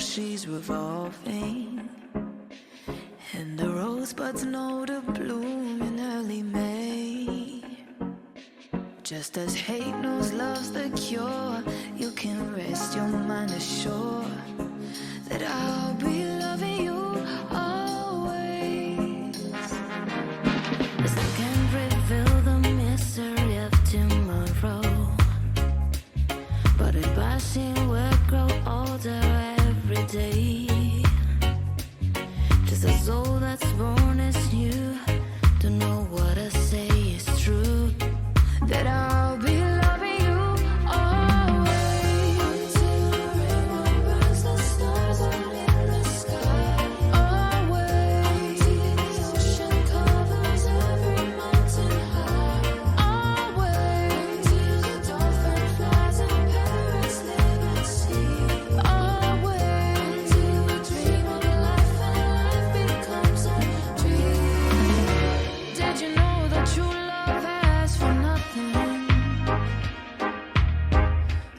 she's revolving, and the rosebuds know to bloom in early May. Just as hate knows love's the cure, you can rest your mind assured that I'll be loving you always. The sun can't reveal the mystery of tomorrow, but if I see we'll grow older every day. Just as old that's born as new, don't know what I say is true, that I'll be loving you always. Until the rainbow burns the stars out in the sky. Always. Until the ocean covers every mountain high. Always. Until the dolphin flies and parrots live at sea. Always. Until we dream of life and life becomes a dream. Did you know that true love asks for nothing?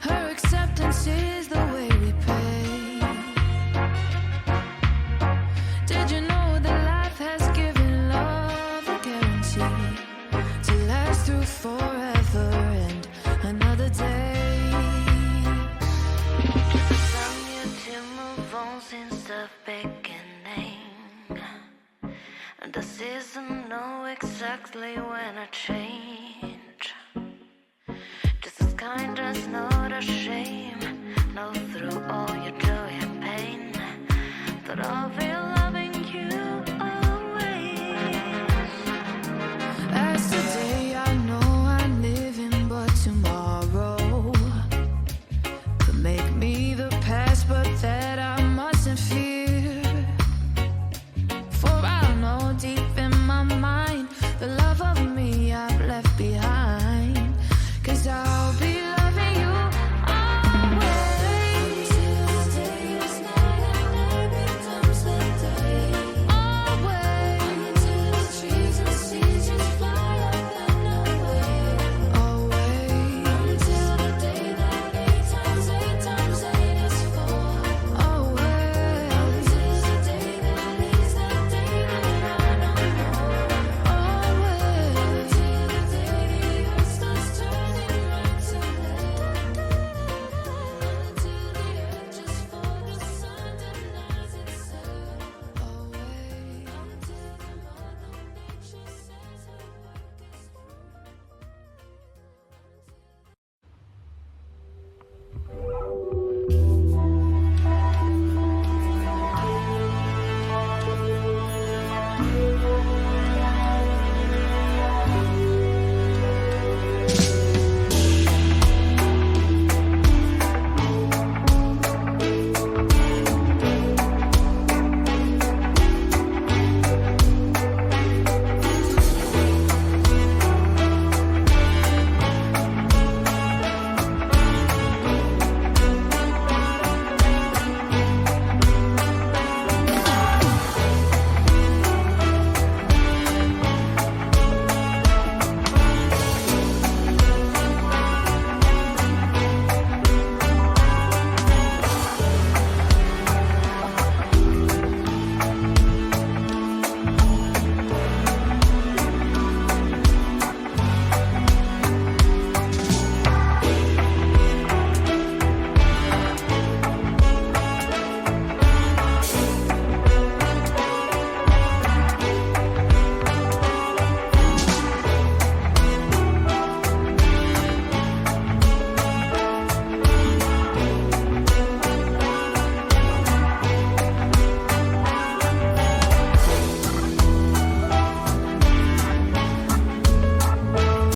Her acceptance is the way we pay. Did you know that life has given love a guarantee to last through forever and another day? Some you to move on since the beginning, and the season know exactly when I change. Just as kindness, not a shame. No, through all